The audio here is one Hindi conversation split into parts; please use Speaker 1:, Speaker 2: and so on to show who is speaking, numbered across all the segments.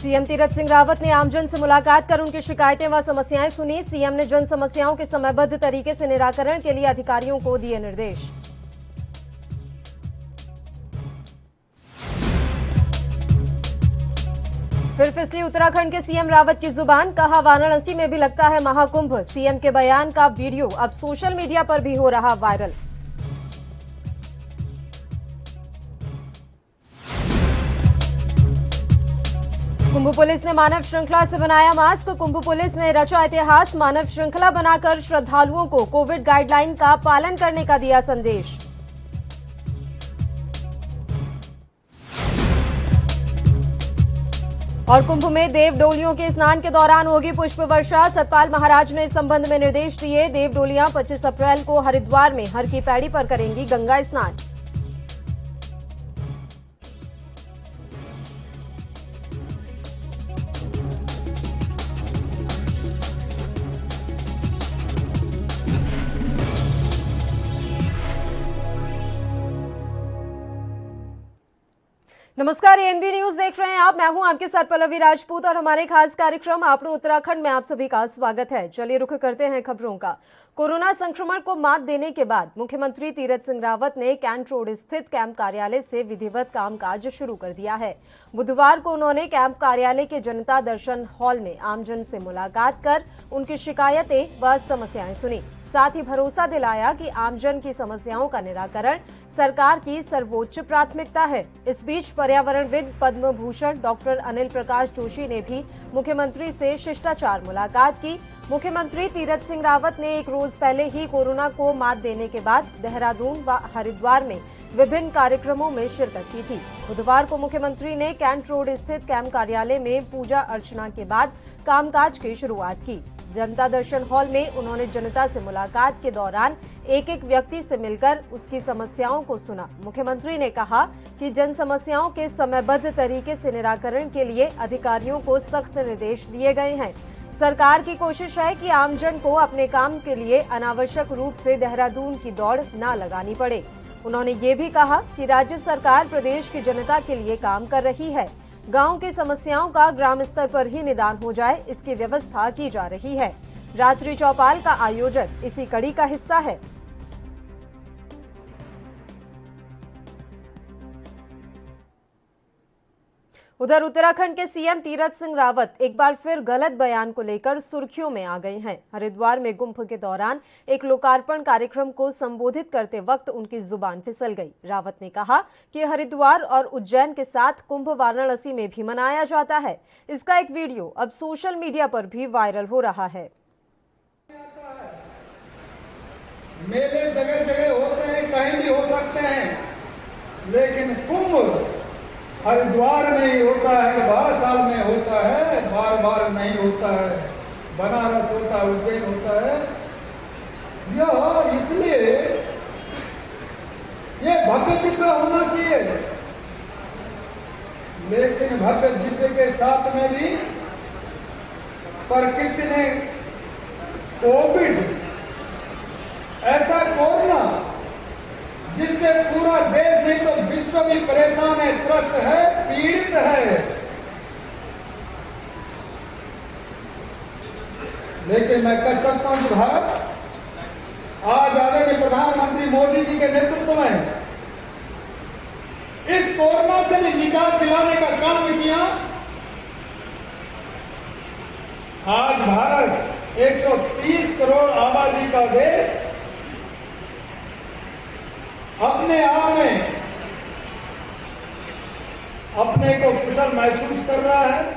Speaker 1: सीएम तीरथ सिंह रावत ने आमजन से मुलाकात कर उनकी शिकायतें व समस्याएं सुनी। सीएम ने जन समस्याओं के समयबद्ध तरीके से निराकरण के लिए अधिकारियों को दिए निर्देश। फिर फिसली उत्तराखंड के सीएम रावत की जुबान, कहा वाराणसी में भी लगता है महाकुंभ। सीएम के बयान का वीडियो अब सोशल मीडिया पर भी हो रहा वायरल। कुंभ पुलिस ने मानव श्रृंखला से बनाया मास्क। कुंभ पुलिस ने रचा इतिहास, मानव श्रृंखला बनाकर श्रद्धालुओं को कोविड गाइडलाइन का पालन करने का दिया संदेश। और कुंभ में देव डोलियों के स्नान के दौरान होगी पुष्प वर्षा। सतपाल महाराज ने इस संबंध में निर्देश दिए। देव डोलियां 25 अप्रैल को हरिद्वार में हर की पैड़ी पर करेंगी गंगा स्नान। नमस्कार, एएनबी न्यूज देख रहे हैं आप। मैं हूं आपके साथ पल्लवी राजपूत और हमारे खास कार्यक्रम आपनो उत्तराखंड में आप सभी का स्वागत है। चलिए रुख करते हैं खबरों का। कोरोना संक्रमण को मात देने के बाद मुख्यमंत्री तीरथ सिंह रावत ने कैंट रोड स्थित कैंप कार्यालय से विधिवत कामकाज शुरू कर दिया है। बुधवार को उन्होंने कैंप कार्यालय के जनता दर्शन हॉल में आमजन से मुलाकात कर उनकी शिकायतें व समस्याएं सुनी। साथ ही भरोसा दिलाया कि आमजन की समस्याओं का निराकरण सरकार की सर्वोच्च प्राथमिकता है। इस बीच पर्यावरणविद पद्म भूषण डॉक्टर अनिल प्रकाश जोशी ने भी मुख्यमंत्री से शिष्टाचार मुलाकात की। मुख्यमंत्री तीरथ सिंह रावत ने एक रोज पहले ही कोरोना को मात देने के बाद देहरादून व हरिद्वार में विभिन्न कार्यक्रमों में शिरकत की थी। बुधवार को मुख्यमंत्री ने कैंट रोड स्थित कैंप कार्यालय में पूजा अर्चना के बाद कामकाज की शुरुआत की। जनता दर्शन हॉल में उन्होंने जनता से मुलाकात के दौरान एक एक व्यक्ति से मिलकर उसकी समस्याओं को सुना। मुख्यमंत्री ने कहा कि जन समस्याओं के समयबद्ध तरीके से निराकरण के लिए अधिकारियों को सख्त निर्देश दिए गए हैं। सरकार की कोशिश है कि आमजन को अपने काम के लिए अनावश्यक रूप से देहरादून की दौड़ न लगानी पड़े। उन्होंने ये भी कहा कि राज्य सरकार प्रदेश की जनता के लिए काम कर रही है। गांव की समस्याओं का ग्राम स्तर पर ही निदान हो जाए, इसकी व्यवस्था की जा रही है। रात्रि चौपाल का आयोजन इसी कड़ी का हिस्सा है। उधर उत्तराखंड के सीएम तीरथ सिंह रावत एक बार फिर गलत बयान को लेकर सुर्खियों में आ गए हैं। हरिद्वार में कुंभ के दौरान एक लोकार्पण कार्यक्रम को संबोधित करते वक्त उनकी जुबान फिसल गई। रावत ने कहा कि हरिद्वार और उज्जैन के साथ कुंभ वाराणसी में भी मनाया जाता है। इसका एक वीडियो अब सोशल मीडिया पर भी वायरल हो रहा है।
Speaker 2: मेले जगह जगह होते हैं, कहीं भी हो सकते हैं, लेकिन कुंभ हरिद्वार में ही होता है, 12 साल में होता है, बार बार नहीं होता है। बनारस होता है, उज्जैन होता है। यह इसलिए ये भव्य दिव्य होना चाहिए, लेकिन भव्य दिव्य के साथ में भी प्रकृति ने कोविड ऐसा कोरोना जिससे पूरा देश नहीं तो विश्व भी परेशान है, त्रस्त है, पीड़ित है। लेकिन मैं कह सकता हूं कि भारत आज आदरणीय प्रधानमंत्री मोदी जी के नेतृत्व में इस कोरोना से भी निजात दिलाने का काम किया। आज भारत 130 करोड़ आबादी का देश अपने आप में अपने को कुशल महसूस कर रहा है।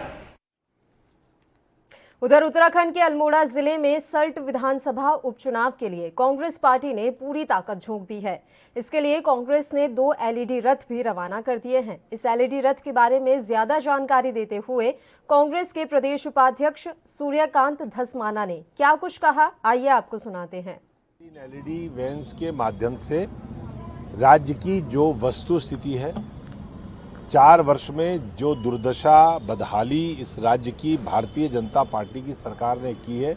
Speaker 1: उधर उत्तराखंड के अल्मोड़ा जिले में सल्ट विधानसभा उपचुनाव के लिए कांग्रेस पार्टी ने पूरी ताकत झोंक दी है। इसके लिए कांग्रेस ने 2 एलईडी रथ भी रवाना कर दिए हैं। इस एलईडी रथ के बारे में ज्यादा जानकारी देते हुए कांग्रेस के प्रदेश उपाध्यक्ष सूर्यकांत धस्माना ने क्या कुछ कहा, आइए आपको सुनाते हैं।
Speaker 3: इन एलईडी वैन्स के माध्यम से राज्य की जो वस्तु स्थिति है, 4 वर्ष में जो दुर्दशा बदहाली इस राज्य की भारतीय जनता पार्टी की सरकार ने की है,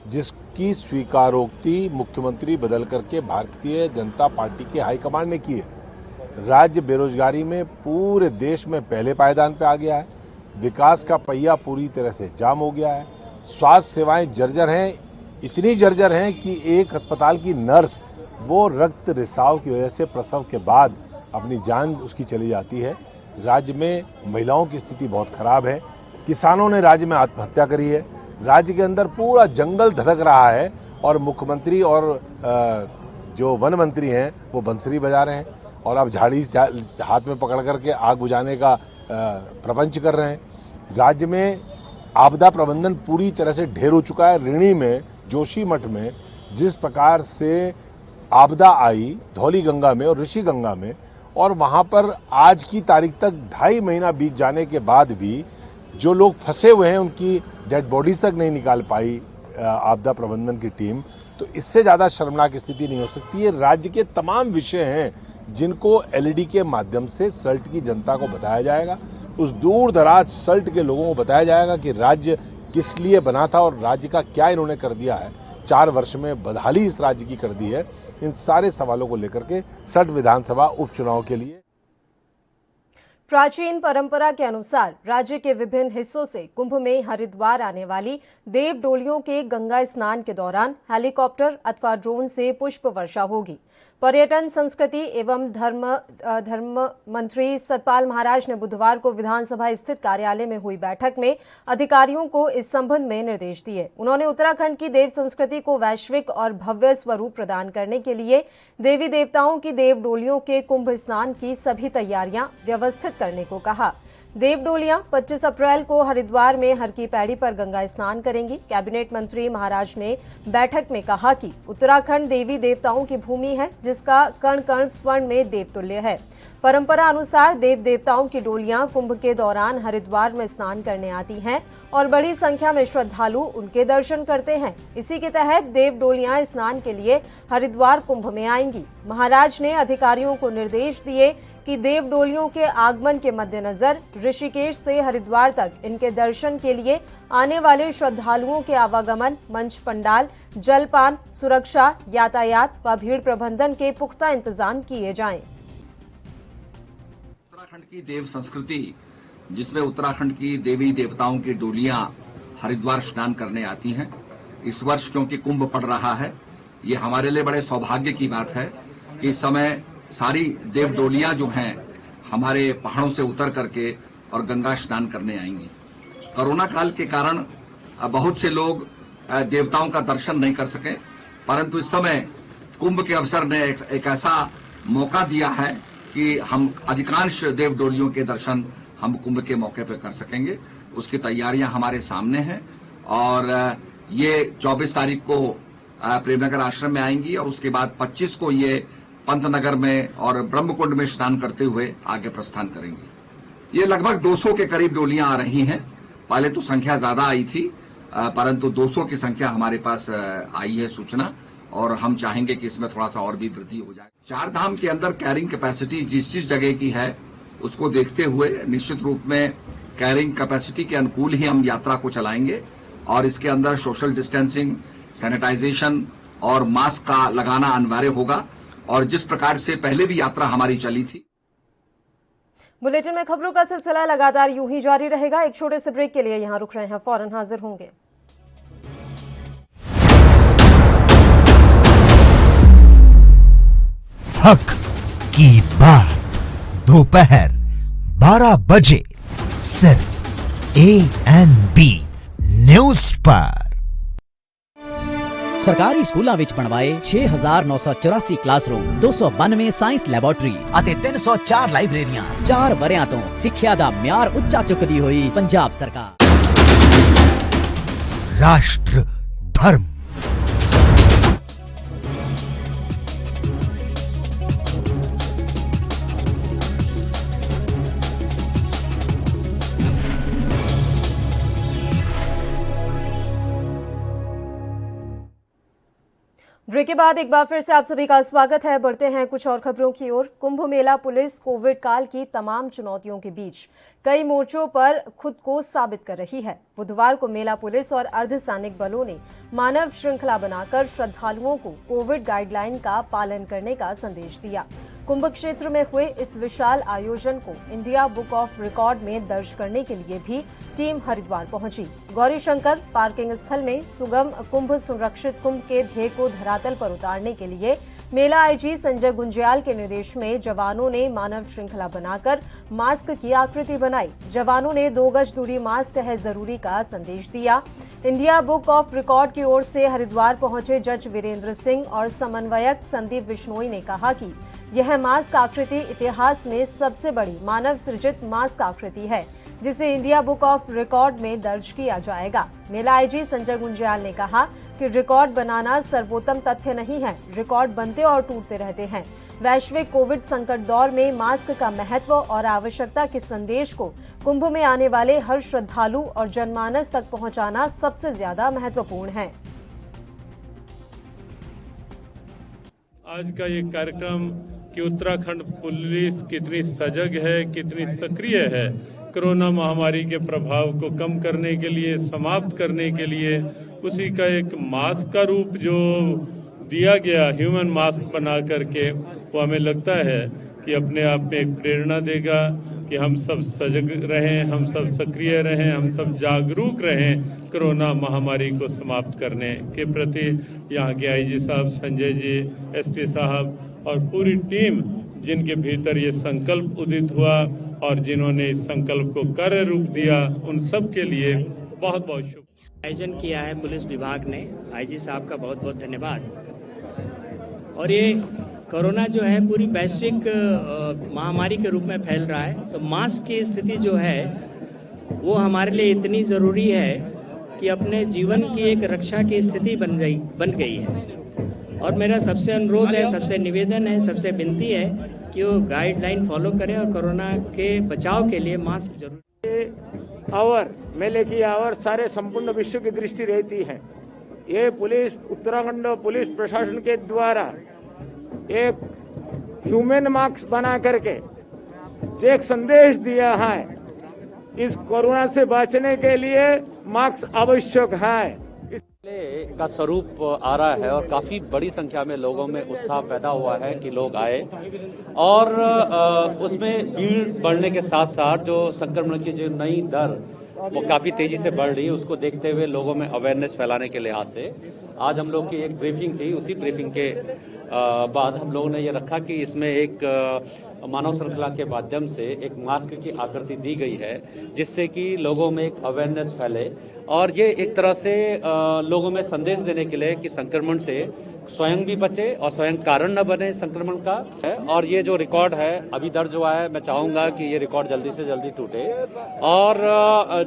Speaker 3: जिसकी स्वीकारोक्ति मुख्यमंत्री बदल करके भारतीय जनता पार्टी के हाईकमान ने की है। राज्य बेरोजगारी में पूरे देश में पहले पायदान पे आ गया है। विकास का पहिया पूरी तरह से जाम हो गया है। स्वास्थ्य सेवाएं जर्जर हैं, इतनी जर्जर हैं कि एक अस्पताल की नर्स वो रक्त रिसाव की वजह से प्रसव के बाद अपनी जान उसकी चली जाती है। राज्य में महिलाओं की स्थिति बहुत खराब है। किसानों ने राज्य में आत्महत्या करी है। राज्य के अंदर पूरा जंगल धधक रहा है और मुख्यमंत्री और जो वन मंत्री हैं वो बंसरी बजा रहे हैं और अब झाड़ी हाथ में पकड़ करके आग बुझाने का प्रपंच कर रहे हैं। राज्य में आपदा प्रबंधन पूरी तरह से ढेर हो चुका है। ऋणी में, जोशीमठ में जिस प्रकार से आपदा आई धौली गंगा में और ऋषि गंगा में, और वहां पर आज की तारीख तक 2.5 महीना बीत जाने के बाद भी जो लोग फंसे हुए हैं उनकी डेड बॉडीज तक नहीं निकाल पाई आपदा प्रबंधन की टीम। तो इससे ज्यादा शर्मनाक स्थिति नहीं हो सकती है। राज्य के तमाम विषय हैं जिनको एलईडी के माध्यम से सल्ट की जनता को बताया जाएगा। उस दूर दराज सल्ट के लोगों को बताया जाएगा कि राज्य किस लिए बना था और राज्य का क्या इन्होंने कर दिया है। 4 वर्ष में बदहाली इस राज्य की कर दी है। इन सारे सवालों को लेकर के सल्ट विधानसभा उपचुनाव के लिए
Speaker 1: प्राचीन परंपरा के अनुसार राज्य के विभिन्न हिस्सों से कुंभ में हरिद्वार आने वाली देव डोलियों के गंगा स्नान के दौरान हेलीकॉप्टर अथवा ड्रोन से पुष्प वर्षा होगी। पर्यटन, संस्कृति एवं धर्म मंत्री सतपाल महाराज ने बुधवार को विधानसभा स्थित कार्यालय में हुई बैठक में अधिकारियों को इस संबंध में निर्देश दिए। उन्होंने उत्तराखंड की देव संस्कृति को वैश्विक और भव्य स्वरूप प्रदान करने के लिए देवी देवताओं की देव डोलियों के कुंभ स्नान की सभी तैयारियां व्यवस्थित करने को कहा। देव डोलियां 25 अप्रैल को हरिद्वार में हर की पैड़ी पर गंगा स्नान करेंगी। कैबिनेट मंत्री महाराज ने बैठक में कहा कि उत्तराखंड देवी देवताओं की भूमि है जिसका कण कण स्वर्ण में देवतुल्य है। परंपरा अनुसार देव देवताओं की डोलियां कुंभ के दौरान हरिद्वार में स्नान करने आती हैं और बड़ी संख्या में श्रद्धालु उनके दर्शन करते हैं। इसी के तहत देव डोलियां स्नान के लिए हरिद्वार कुंभ में आएंगी। महाराज ने अधिकारियों को निर्देश दिए कि देव डोलियों के आगमन के मद्देनजर ऋषिकेश से हरिद्वार तक इनके दर्शन के लिए आने वाले श्रद्धालुओं के आवागमन, मंच पंडाल, जलपान, सुरक्षा, यातायात व भीड़ प्रबंधन के पुख्ता इंतजाम किए जाएं।
Speaker 4: उत्तराखंड की देव संस्कृति जिसमें उत्तराखंड की देवी देवताओं की डोलियां हरिद्वार स्नान करने आती हैं। इस वर्ष क्योंकि कुंभ पड़ रहा है, ये हमारे लिए बड़े सौभाग्य की बात है कि इस समय सारी देव डोलियां जो हैं हमारे पहाड़ों से उतर करके और गंगा स्नान करने आएंगी। कोरोना काल के कारण बहुत से लोग देवताओं का दर्शन नहीं कर सके, परंतु इस समय कुंभ के अवसर ने एक ऐसा मौका दिया है कि हम अधिकांश देव डोलियों के दर्शन हम कुंभ के मौके पर कर सकेंगे। उसकी तैयारियां हमारे सामने हैं और ये 24 तारीख को प्रेमनगर आश्रम में आएंगी और उसके बाद 25 को ये पंतनगर में और ब्रह्मकुंड में स्नान करते हुए आगे प्रस्थान करेंगे। ये लगभग 200 के करीब डोलियां आ रही हैं। पहले तो संख्या ज्यादा आई थी, परंतु 200 की संख्या हमारे पास आई है सूचना, और हम चाहेंगे कि इसमें थोड़ा सा और भी वृद्धि हो जाए। 4 धाम के अंदर कैरिंग कैपेसिटी जिस जगह की है उसको देखते हुए निश्चित रूप में कैरिंग कैपेसिटी के अनुकूल ही हम यात्रा को चलाएंगे और इसके अंदर सोशल डिस्टेंसिंग, सैनिटाइजेशन और मास्क का लगाना अनिवार्य होगा, और जिस प्रकार से पहले भी यात्रा हमारी चली थी।
Speaker 1: बुलेटिन में खबरों का सिलसिला लगातार यूं ही जारी रहेगा। एक छोटे से ब्रेक के लिए यहां रुक रहे हैं, फौरन हाजिर होंगे।
Speaker 5: हक की बात दोपहर 12 बजे सिर्फ ANB न्यूज पर।
Speaker 6: ਸਰਕਾਰੀ ਸਕੂਲਾਂ ਵਿੱਚ ਬਣਵਾਏ 6984 ਕਲਾਸਰੂਮ, 292 ਸਾਇੰਸ ਲੈਬੋਰੇਟਰੀ ਅਤੇ 304 ਲਾਇਬ੍ਰੇਰੀਆਂ। 4 ਵਰਿਆਂ ਤੋਂ ਸਿੱਖਿਆ ਦਾ ਮਿਆਰ ਉੱਚਾ ਚੁੱਕਦੀ ਹੋਈ ਪੰਜਾਬ ਸਰਕਾਰ।
Speaker 5: राष्ट्र धर्म
Speaker 1: ब्रेक के बाद एक बार फिर से आप सभी का स्वागत है। बढ़ते हैं कुछ और खबरों की ओर। कुंभ मेला पुलिस कोविड काल की तमाम चुनौतियों के बीच कई मोर्चों पर खुद को साबित कर रही है। बुधवार को मेला पुलिस और अर्धसैनिक बलों ने मानव श्रृंखला बनाकर श्रद्धालुओं को कोविड गाइडलाइन का पालन करने का संदेश दिया। कुंभ क्षेत्र में हुए इस विशाल आयोजन को इंडिया बुक ऑफ रिकॉर्ड में दर्ज करने के लिए भी टीम हरिद्वार पहुंची। गौरीशंकर पार्किंग स्थल में सुगम कुंभ सुरक्षित कुंभ के ध्येय को धरातल पर उतारने के लिए मेला आईजी संजय गुंजियाल के निर्देश में जवानों ने मानव श्रृंखला बनाकर मास्क की आकृति बनाई। जवानों ने 2 गज दूरी मास्क है जरूरी का संदेश दिया। इंडिया बुक ऑफ रिकॉर्ड की ओर से हरिद्वार पहुंचे जज वीरेंद्र सिंह और समन्वयक संदीप बिश्नोई ने कहा कि यह मास्क आकृति इतिहास में सबसे बड़ी मानव सृजित मास्क आकृति है, जिसे इंडिया बुक ऑफ रिकॉर्ड में दर्ज किया जाएगा। मेला आईजी संजय गुंजियाल ने कहा कि रिकॉर्ड बनाना सर्वोत्तम तथ्य नहीं है, रिकॉर्ड बनते और टूटते रहते हैं। वैश्विक कोविड संकट दौर में मास्क का महत्व और आवश्यकता के संदेश को कुंभ में आने वाले हर श्रद्धालु और जनमानस तक पहुंचाना सबसे ज्यादा महत्वपूर्ण है।
Speaker 7: आज का ये कार्यक्रम कि उत्तराखंड पुलिस कितनी सजग है, कितनी सक्रिय है कोरोना महामारी के प्रभाव को कम करने के लिए, समाप्त करने के लिए, उसी का एक मास्क का रूप जो दिया गया ह्यूमन मास्क बना करके, वो हमें लगता है कि अपने आप में एक प्रेरणा देगा कि हम सब सजग रहें, हम सब सक्रिय रहें, हम सब जागरूक रहें कोरोना महामारी को समाप्त करने के प्रति। यहाँ के आईजी साहब, संजय जी, एसपी साहब और पूरी टीम जिनके भीतर ये संकल्प उदित हुआ और जिन्होंने इस संकल्प को कार्य रूप दिया, उन सब के लिए बहुत बहुत शुक्रिया।
Speaker 8: आयोजन किया है पुलिस विभाग ने, आईजी साहब का बहुत बहुत धन्यवाद। और ये कोरोना जो है पूरी वैश्विक महामारी के रूप में फैल रहा है, तो मास्क की स्थिति जो है वो हमारे लिए इतनी ज़रूरी है कि अपने जीवन की एक रक्षा की स्थिति बन गई है। और मेरा सबसे अनुरोध है, सबसे निवेदन है, सबसे विनती है कि वो गाइडलाइन फॉलो करें और कोरोना के बचाव के लिए मास्क जरूर।
Speaker 9: आवर मेले की आवर सारे संपूर्ण विश्व की दृष्टि रहती है। ये पुलिस, उत्तराखंड पुलिस प्रशासन के द्वारा एक ह्यूमन मास्क बना करके एक संदेश दिया है, इस कोरोना से बचने के लिए मास्क आवश्यक है।
Speaker 10: का स्वरूप आ रहा है और काफ़ी बड़ी संख्या में लोगों में उत्साह पैदा हुआ है कि लोग आए, और उसमें भीड़ बढ़ने के साथ साथ जो संक्रमण की जो नई दर वो काफ़ी तेज़ी से बढ़ रही है, उसको देखते हुए लोगों में अवेयरनेस फैलाने के लिहाज से आज हम लोग की एक ब्रीफिंग थी। उसी ब्रीफिंग के बाद हम लोगों ने ये रखा कि इसमें एक मानव श्रृंखला के माध्यम से एक मास्क की आकृति दी गई है, जिससे कि लोगों में एक अवेयरनेस फैले, और ये एक तरह से लोगों में संदेश देने के लिए कि संक्रमण से स्वयं भी बचे और स्वयं कारण न बने संक्रमण का है। और ये जो रिकॉर्ड है अभी दर्ज हुआ है, मैं चाहूँगा कि ये रिकॉर्ड जल्दी से जल्दी टूटे, और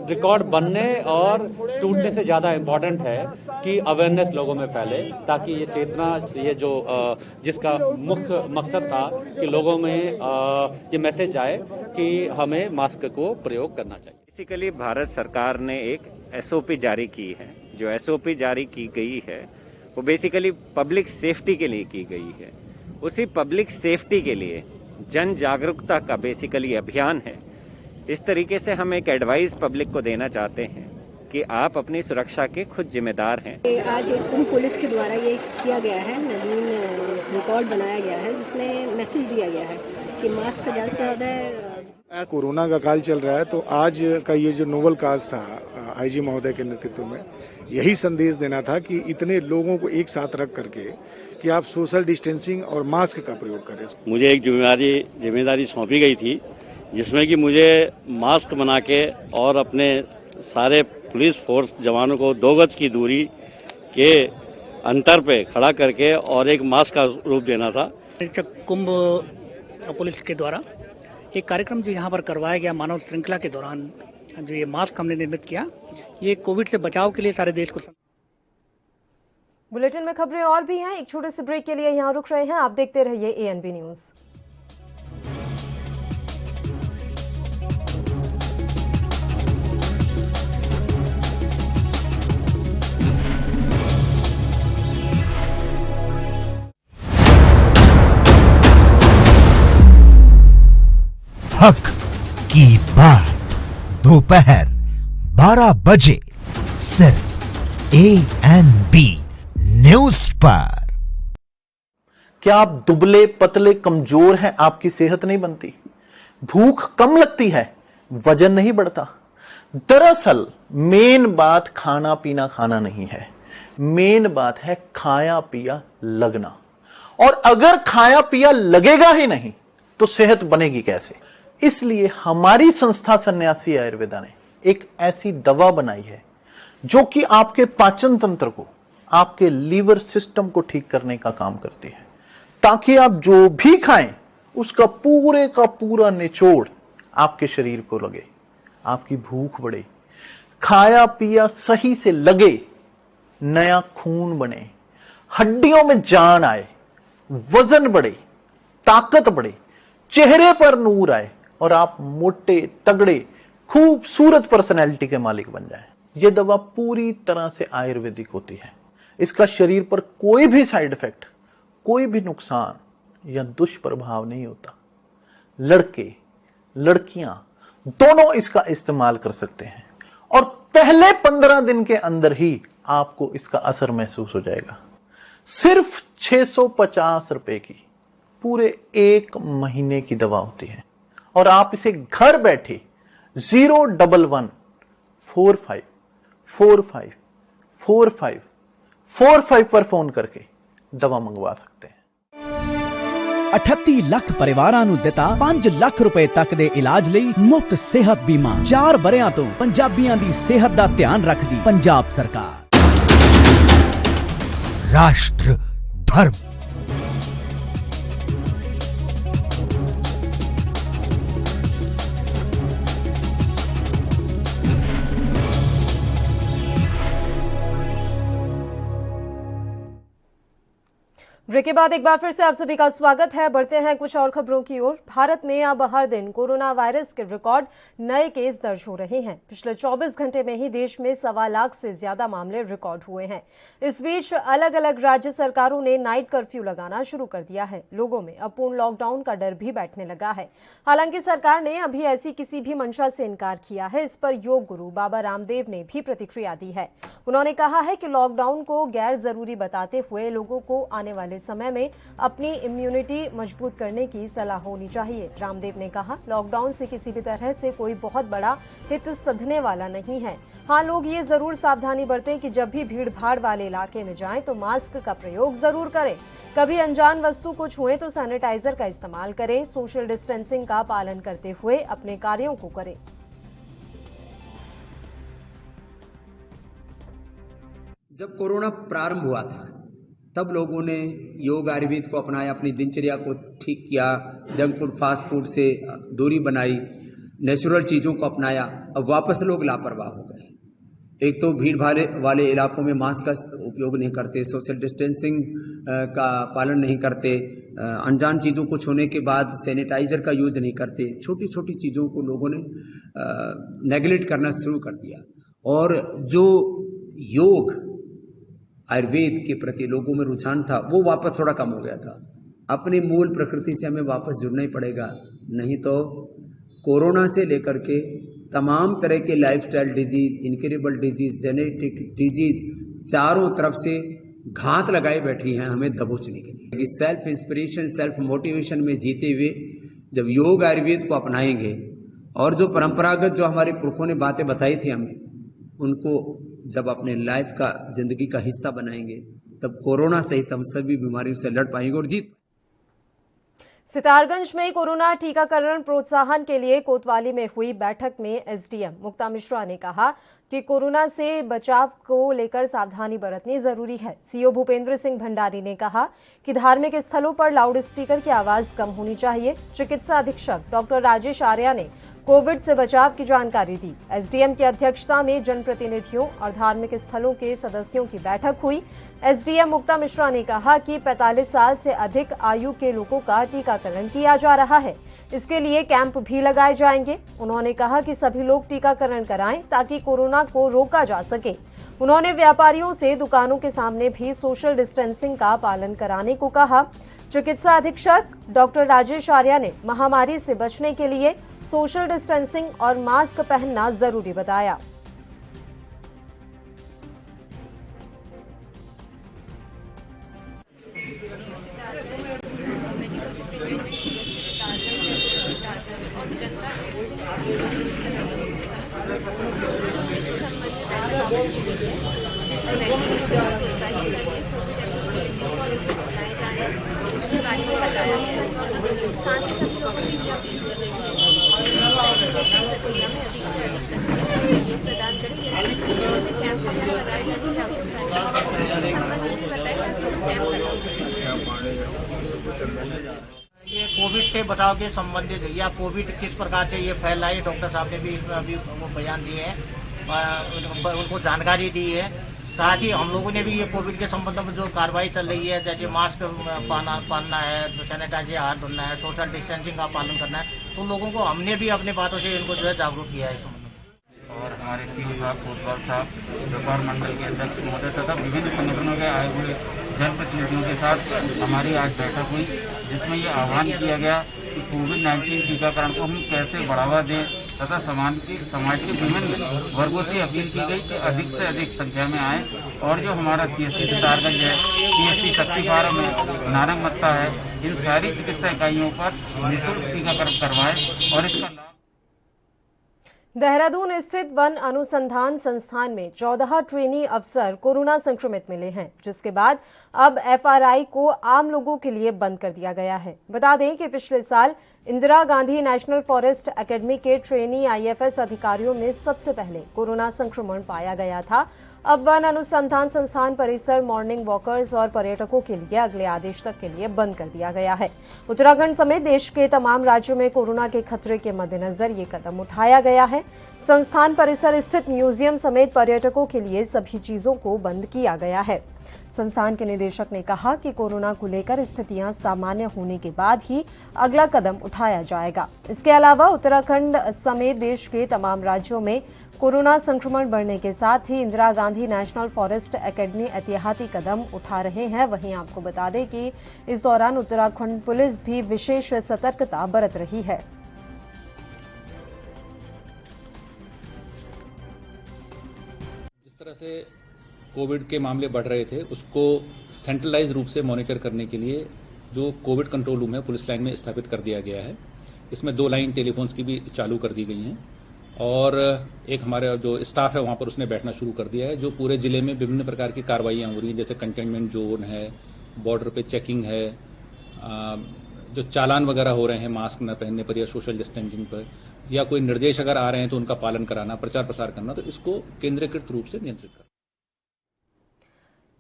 Speaker 10: रिकॉर्ड बनने और टूटने से ज़्यादा इम्पोर्टेंट है कि अवेयरनेस लोगों में फैले, ताकि ये चेतना, ये जो जिसका मुख्य मकसद था कि लोगों में ये मैसेज जाए कि हमें मास्क को प्रयोग करना चाहिए।
Speaker 11: बेसिकली भारत सरकार ने एक एसओपी जारी की है। जो एसओपी जारी की गई है वो बेसिकली पब्लिक सेफ्टी के लिए की गई है। उसी पब्लिक सेफ्टी के लिए जन जागरूकता का बेसिकली अभियान है। इस तरीके से हम एक एडवाइस पब्लिक को देना चाहते हैं कि आप अपनी सुरक्षा के खुद जिम्मेदार हैं।
Speaker 12: आज कुंभ पुलिस के द्वारा ये किया गया है, नवीन रिकॉर्ड बनाया गया है, जिसमें मैसेज दिया गया है कि मास्क ज़्यादा से ज़्यादा।
Speaker 13: कोरोना का काल चल रहा है, तो आज का ये जो नोबल काज था आईजी महोदय के नेतृत्व में, यही संदेश देना था कि इतने लोगों को एक साथ रख करके कि आप सोशल डिस्टेंसिंग और मास्क का प्रयोग करें।
Speaker 14: मुझे एक जिम्मेदारी सौंपी गई थी, जिसमें कि मुझे मास्क बना के और अपने सारे पुलिस फोर्स जवानों को 2 गज की दूरी के अंतर पे खड़ा करके और एक मास्क का रूप देना था।
Speaker 15: कुंभ पुलिस के द्वारा एक कार्यक्रम जो यहाँ पर करवाया गया मानव श्रृंखला के दौरान, जो ये मास्क हमने निर्मित किया, ये कोविड से बचाव के लिए सारे देश को।
Speaker 1: बुलेटिन में खबरें और भी हैं, एक छोटे से ब्रेक के लिए यहाँ रुक रहे हैं। आप देखते रहिए एएनबी न्यूज।
Speaker 5: हक की बात दोपहर 12 बजे सिर्फ एएनबी न्यूज पर।
Speaker 16: क्या आप दुबले पतले कमजोर हैं, आपकी सेहत नहीं बनती? भूख कम लगती है, वजन नहीं बढ़ता? दरअसल मेन बात खाना पीना खाना नहीं है, मेन बात है खाया पिया लगना। और अगर खाया पिया लगेगा ही नहीं तो सेहत बनेगी कैसे? इसलिए हमारी संस्था सन्यासी आयुर्वेदा ने एक ऐसी दवा बनाई है जो कि आपके पाचन तंत्र को, आपके लीवर सिस्टम को ठीक करने का काम करती है, ताकि आप जो भी खाएं उसका पूरे का पूरा निचोड़ आपके शरीर को लगे, आपकी भूख बढ़े, खाया पिया सही से लगे, नया खून बने, हड्डियों में जान आए, वजन बढ़े, ताकत बढ़े, चेहरे पर नूर आए और आप मोटे तगड़े खूबसूरत पर्सनैलिटी के मालिक बन जाएं। यह दवा पूरी तरह से आयुर्वेदिक होती है। इसका शरीर पर कोई भी साइड इफेक्ट, कोई भी नुकसान या दुष्प्रभाव नहीं होता। लड़के लड़कियां दोनों इसका इस्तेमाल कर सकते हैं और पहले 15 दिन के अंदर ही आपको इसका असर महसूस हो जाएगा। सिर्फ 650 रुपए की पूरे 1 महीने की दवा होती है और आप इसे घर बैठे 01145454545 पर फोन करके दवा मंगवा सकते हैं।
Speaker 6: 38 ਲੱਖ ਪਰਿਵਾਰਾਂ ਨੂੰ ਦਿੱਤਾ 5 ਲੱਖ ਰੁਪਏ ਤੱਕ ਦੇ ਇਲਾਜ ਲਈ ਮੁਫਤ ਸਿਹਤ ਬੀਮਾ। 4 ਵਰਿਆਂ ਤੋਂ ਪੰਜਾਬੀਆਂ ਦੀ ਸਿਹਤ ਦਾ ਧਿਆਨ ਰੱਖਦੀ ਪੰਜਾਬ ਸਰਕਾਰ।
Speaker 5: राष्ट्र धर्म।
Speaker 1: ब्रेक के बाद एक बार फिर से आप सभी का स्वागत है। बढ़ते हैं कुछ और खबरों की ओर। भारत में अब हर दिन कोरोना वायरस के रिकॉर्ड नए केस दर्ज हो रहे हैं। पिछले 24 घंटे में ही देश में 1.25 लाख से ज्यादा मामले रिकॉर्ड हुए हैं। इस बीच अलग अलग राज्य सरकारों ने नाइट कर्फ्यू लगाना शुरू कर दिया है। लोगों में अब पूर्ण लॉकडाउन का डर भी बैठने लगा है। हालांकि सरकार ने अभी ऐसी किसी भी मंशा से इनकार किया है। इस पर योग गुरु बाबा रामदेव ने भी प्रतिक्रिया दी है। उन्होंने कहा है कि लॉकडाउन को गैर जरूरी बताते हुए लोगों को आने वाले समय में अपनी इम्यूनिटी मजबूत करने की सलाह होनी चाहिए। रामदेव ने कहा, लॉकडाउन से किसी भी तरह से कोई बहुत बड़ा हित सधने वाला नहीं है। हाँ, लोग ये जरूर सावधानी बरतें कि जब भी भीड़ भाड़ वाले इलाके में जाएं तो मास्क का प्रयोग जरूर करें। कभी अनजान वस्तु को छुएं तो सैनिटाइजर का इस्तेमाल करें। सोशल डिस्टेंसिंग का पालन करते हुए अपने कार्यों को करें।
Speaker 17: जब कोरोना प्रारंभ हुआ था तब लोगों ने योग आयुर्वेद को अपनाया, अपनी दिनचर्या को ठीक किया, जंक फूड फास्ट फूड से दूरी बनाई, नेचुरल चीज़ों को अपनाया। अब वापस लोग लापरवाह हो गए। एक तो भीड़ भाड़ वाले इलाकों में मास्क का उपयोग नहीं करते, सोशल डिस्टेंसिंग का पालन नहीं करते, अनजान चीज़ों को छूने के बाद सैनिटाइजर का यूज़ नहीं करते। छोटी छोटी चीज़ों को लोगों ने नेगलेक्ट करना शुरू कर दिया और जो योग आयुर्वेद के प्रति लोगों में रुझान था वो वापस थोड़ा कम हो गया था। अपनी मूल प्रकृति से हमें वापस जुड़ना ही पड़ेगा, नहीं तो कोरोना से लेकर के तमाम तरह के lifestyle disease, incurable disease, genetic disease चारों तरफ से घात लगाए बैठी हैं हमें दबोचने के लिए। सेल्फ इंस्पिरेशन, सेल्फ मोटिवेशन में जीते हुए जब योग आयुर्वेद को अपनाएंगे और जो परंपरागत जो हमारे पुरखों ने बातें बताई थी हमें, उनको जब अपने लाइफ का, जिंदगी का हिस्सा बनाएंगे, तब कोरोना सहित हम सभी बीमारियों से लड़ पाएंगे और जीत।
Speaker 1: सितारगंज में कोरोना टीकाकरण प्रोत्साहन के लिए कोतवाली में हुई बैठक में एसडीएम मुक्ता मिश्रा ने कहा कि कोरोना से बचाव को लेकर सावधानी बरतनी जरूरी है। सीओ भूपेंद्र सिंह भंडारी ने कहा कि धार्मिक स्थलों पर लाउड स्पीकर की आवाज कम होनी चाहिए। चिकित्सा अधीक्षक डॉक्टर राजेश आर्या ने कोविड से बचाव की जानकारी दी। एसडीएम की अध्यक्षता में जनप्रतिनिधियों और धार्मिक स्थलों के सदस्यों की बैठक हुई। एसडीएम मुक्ता मिश्रा ने कहा कि 45 साल से अधिक आयु के लोगों का टीकाकरण किया जा रहा है। इसके लिए कैंप भी लगाए जाएंगे। उन्होंने कहा कि सभी लोग टीकाकरण कराएं ताकि कोरोना को रोका जा सके। उन्होंने व्यापारियों से दुकानों के सामने भी सोशल डिस्टेंसिंग का पालन कराने को कहा। चिकित्सा अधीक्षक डॉक्टर राजेश आर्या ने महामारी से बचने के लिए सोशल डिस्टेंसिंग और मास्क पहनना जरूरी बताया।
Speaker 18: बारे में बताया गया है। साथ ही सभी लोगों से ये अपील कर रही है कि वैक्सीनेशन प्रक्रिया में अधिक से अधिक सहयोग प्रदान करें। जैसे कैंप वगैरह लगाए जाने की आवश्यकता है। संबंधित से बताएं ताकि हम कैंप लगाएं।
Speaker 19: ये कोविड से बचाव के संबंधित या कोविड किस प्रकार से ये फैल रहा है, डॉक्टर साहब ने भी इसमें अभी वो बयान दिए हैं, उनको जानकारी दी है। साथ ही हम लोगों ने भी ये कोविड के संबंध में जो कार्रवाई चल रही है, जैसे मास्क पहनना है, सैनिटाइजर हाथ धोना है, सोशल डिस्टेंसिंग का पालन करना है, तो लोगों को हमने भी अपनी बातों से इनको जो है जागरूक किया है इस संबंध में।
Speaker 20: और हमारे सीओ साहब, कोतवाल साहब, व्यापार मंडल के अध्यक्ष महोदय तथा विभिन्न संगठनों के आए हुए जनप्रतिनिधियों के साथ हमारी आज बैठक हुई, जिसमें ये आह्वान किया गया कि कोविड-19 टीकाकरण को हम कैसे बढ़ावा दें तथा समाज के विभिन्न वर्गों से अपील की गई कि अधिक से अधिक संख्या में आए और जो हमारा CSC सितारगंज है, CSC शक्ति फार्म है, नारंगमत्ता है, इन सारी चिकित्सा इकाइयों पर निःशुल्क टीकाकरण करवाएं और इसका लाभ।
Speaker 1: देहरादून स्थित वन अनुसंधान संस्थान में 14 ट्रेनी अफसर कोरोना संक्रमित मिले हैं, जिसके बाद अब FRI को आम लोगों के लिए बंद कर दिया गया है। बता दें कि पिछले साल Indira Gandhi national forest academy के ट्रेनी IFS अधिकारियों में सबसे पहले कोरोना संक्रमण पाया गया था। अब वन अनुसंधान संस्थान परिसर मॉर्निंग वॉकर्स और पर्यटकों के लिए अगले आदेश तक के लिए बंद कर दिया गया है। उत्तराखंड समेत देश के तमाम राज्यों में कोरोना के खतरे के मद्देनजर ये कदम उठाया गया है। संस्थान परिसर स्थित म्यूजियम समेत पर्यटकों के लिए सभी चीजों को बंद किया गया है। संस्थान के निदेशक ने कहा कि कोरोना को लेकर स्थितियां सामान्य होने के बाद ही अगला कदम उठाया जाएगा। इसके अलावा उत्तराखंड समेत देश के तमाम राज्यों में कोरोना संक्रमण बढ़ने के साथ ही Indira Gandhi national forest academy एहतियाती कदम उठा रहे हैं। वहीं आपको बता दें कि इस दौरान उत्तराखंड पुलिस भी विशेष सतर्कता बरत रही है।
Speaker 21: जिस तरह से कोविड के मामले बढ़ रहे थे, उसको सेंट्रलाइज रूप से मॉनिटर करने के लिए जो कोविड कंट्रोल रूम है पुलिस लाइन में स्थापित कर दिया गया है। इसमें 2 लाइन टेलीफोन्स की भी चालू कर दी गई हैं और एक हमारा जो स्टाफ है वहाँ पर उसने बैठना शुरू कर दिया है, जो पूरे जिले में विभिन्न प्रकार की कार्रवाइयाँ हो रही हैं, जैसे कंटेनमेंट जोन है, बॉर्डर पे चेकिंग है, जो चालान वगैरह हो रहे हैं मास्क न पहनने पर या सोशल डिस्टेंसिंग पर, या कोई निर्देश अगर आ रहे हैं तो उनका पालन कराना, प्रचार प्रसार करना, तो इसको केंद्रीकृत रूप से नियंत्रित करना।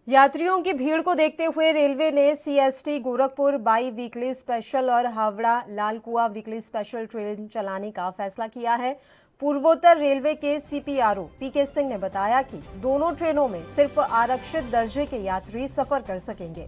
Speaker 1: यात्रियों की भीड़ को देखते हुए रेलवे ने CST Gorakhpur biweekly special और Howrah Lalkuan weekly special train चलाने का फैसला किया है। पूर्वोत्तर रेलवे के CPRO PK सिंह ने बताया कि दोनों ट्रेनों में सिर्फ आरक्षित दर्जे के यात्री सफर कर सकेंगे।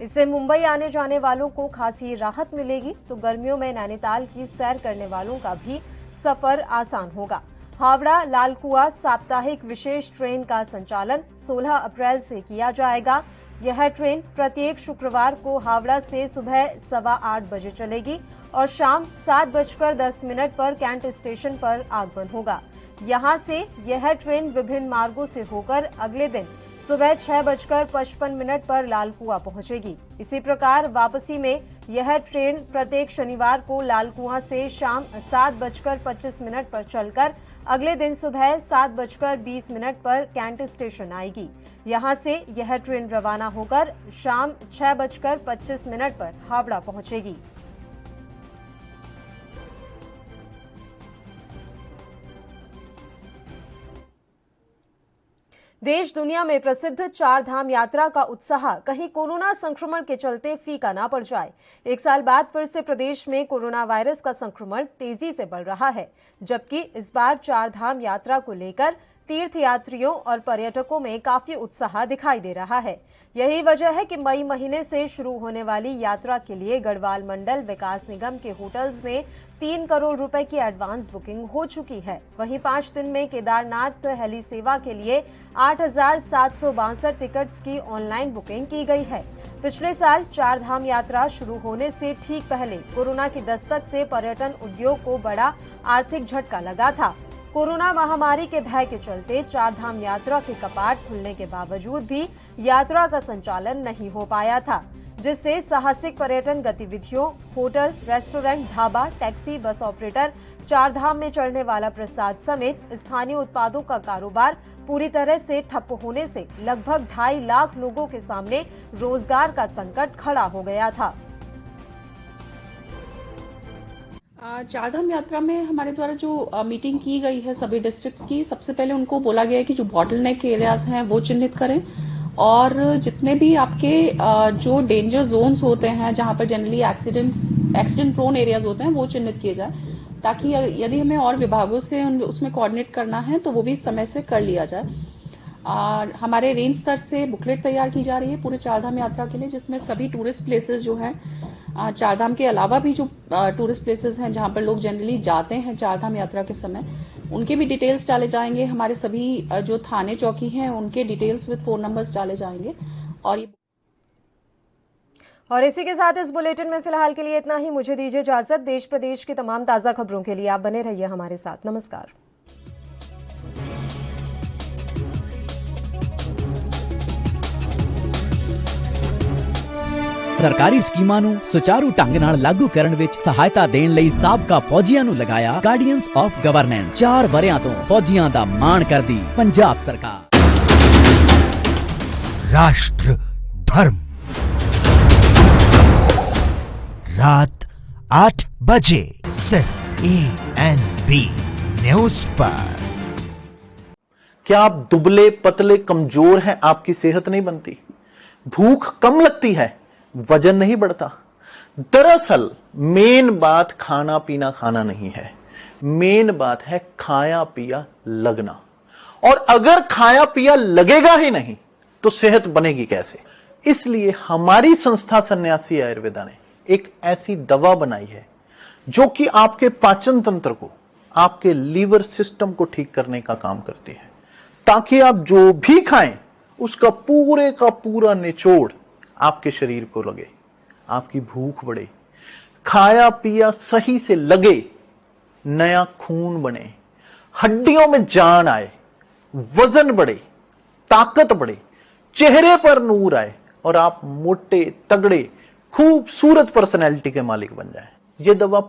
Speaker 1: इससे मुंबई आने जाने वालों को खासी राहत मिलेगी, तो गर्मियों में नैनीताल की सैर करने वालों का भी सफर आसान होगा। हावड़ा लालकुआ साप्ताहिक विशेष ट्रेन का संचालन 16 अप्रैल से किया जाएगा। यह ट्रेन प्रत्येक शुक्रवार को हावड़ा से सुबह 8:15 बजे चलेगी और शाम 7:10 पर कैंट स्टेशन पर आगमन होगा। यहां से यह ट्रेन विभिन्न मार्गों से होकर अगले दिन सुबह 6:55 पर लालकुआ पहुंचेगी। इसी प्रकार वापसी में यह ट्रेन प्रत्येक शनिवार को लालकुआ से शाम 7:25 पर चलकर अगले दिन सुबह 7:20 पर कैंट स्टेशन आएगी। यहां से यह ट्रेन रवाना होकर शाम 6:25 पर हावड़ा पहुंचेगी। देश दुनिया में प्रसिद्ध 4 धाम यात्रा का उत्साह कहीं कोरोना संक्रमण के चलते फीका ना पड़ जाए। 1 साल बाद फिर से प्रदेश में कोरोना वायरस का संक्रमण तेजी से बढ़ रहा है, जबकि इस बार 4 धाम यात्रा को लेकर तीर्थयात्रियों और पर्यटकों में काफी उत्साह दिखाई दे रहा है। यही वजह है कि मई महीने से शुरू होने वाली यात्रा के लिए गढ़वाल मंडल विकास निगम के होटल्स में 3 करोड़ रुपए की एडवांस बुकिंग हो चुकी है। वहीं 5 दिन में केदारनाथ हेली सेवा के लिए 8,762 टिकट्स की ऑनलाइन बुकिंग की गई है। पिछले साल 4 धाम यात्रा शुरू होने से ठीक पहले कोरोना की दस्तक से पर्यटन उद्योग को बड़ा आर्थिक झटका लगा था। कोरोना महामारी के भय के चलते 4 धाम यात्रा के कपाट खुलने के बावजूद भी यात्रा का संचालन नहीं हो पाया था, जिससे साहसिक पर्यटन गतिविधियों, hotel, restaurant, dhaba, taxi, bus operator, 4 धाम में चढ़ने वाला प्रसाद समेत स्थानीय उत्पादों का कारोबार पूरी तरह से ठप होने से लगभग 2.5 लाख लोगों के सामने रोजगार का संकट खड़ा हो गया था।
Speaker 2: चारधाम यात्रा में हमारे द्वारा जो मीटिंग की गई है सभी डिस्ट्रिक्ट्स की, सबसे पहले उनको बोला गया है कि जो बॉटलनेक एरियाज हैं वो चिन्हित करें और जितने भी आपके जो डेंजर जोन्स होते हैं जहां पर जनरली एक्सीडेंट प्रोन एरियाज होते हैं वो चिन्हित किए जाए, ताकि यदि हमें और विभागों से उसमें कोऑर्डिनेट करना है तो वो भी समय से कर लिया जाए। हमारे रेंज स्तर से बुकलेट तैयार की जा रही है पूरे चारधाम यात्रा के लिए, जिसमें सभी टूरिस्ट प्लेसेस जो हैं चारधाम के अलावा भी जो टूरिस्ट प्लेसेस हैं जहां पर लोग जनरली जाते हैं चारधाम यात्रा के समय, उनके भी डिटेल्स डाले जाएंगे। हमारे सभी जो थाने चौकी हैं उनके डिटेल्स विद फोन नंबर्स डाले जाएंगे।
Speaker 1: और इसी के साथ इस बुलेटिन में फिलहाल के लिए इतना ही। मुझे दीजिए इजाजत। देश प्रदेश की तमाम ताजा खबरों के लिए आप बने रहिए हमारे साथ। नमस्कार।
Speaker 6: ਸਰਕਾਰੀ ਸਕੀਮਾਂ ਨੂੰ ਸੁਚਾਰੂ ਢੰਗ ਨਾਲ ਲਾਗੂ ਕਰਨ ਵਿੱਚ ਸਹਾਇਤਾ ਦੇਣ ਲਈ ਸਾਬਕਾ ਫੌਜੀਆਂ ਨੂੰ ਲਗਾਇਆ ਗਾਰਡੀਅਨਸ ਆਫ ਗਵਰਨੈਂਸ। 4 ਵਰਿਆਂ ਤੋਂ ਫੌਜੀਆਂ ਦਾ ਮਾਣ ਕਰਦੀ ਪੰਜਾਬ ਸਰਕਾਰ।
Speaker 5: राष्ट्र धर्म रात 8 बजे सिर्फ ANB न्यूज पर।
Speaker 16: क्या आप दुबले पतले कमजोर हैं? आपकी सेहत नहीं बनती, भूख कम लगती है, वजन नहीं बढ़ता? दरअसल मेन बात खाना पीना खाना नहीं है, मेन बात है खाया पिया लगना। और अगर खाया पिया लगेगा ही नहीं तो सेहत बनेगी कैसे? इसलिए हमारी संस्था सन्यासी आयुर्वेदा ने एक ऐसी दवा बनाई है जो कि आपके पाचन तंत्र को, आपके लीवर सिस्टम को ठीक करने का काम करती है, ताकि आप जो भी खाएं उसका पूरे का पूरा निचोड़ आपके शरीर को लगे, आपकी भूख बढ़े, खाया पिया सही से लगे, नया खून बने, हड्डियों में जान आए, वजन बढ़े, ताकत बढ़े, चेहरे पर नूर आए और आप मोटे तगड़े खूबसूरत पर्सनैलिटी के मालिक बन जाएं। ये दवा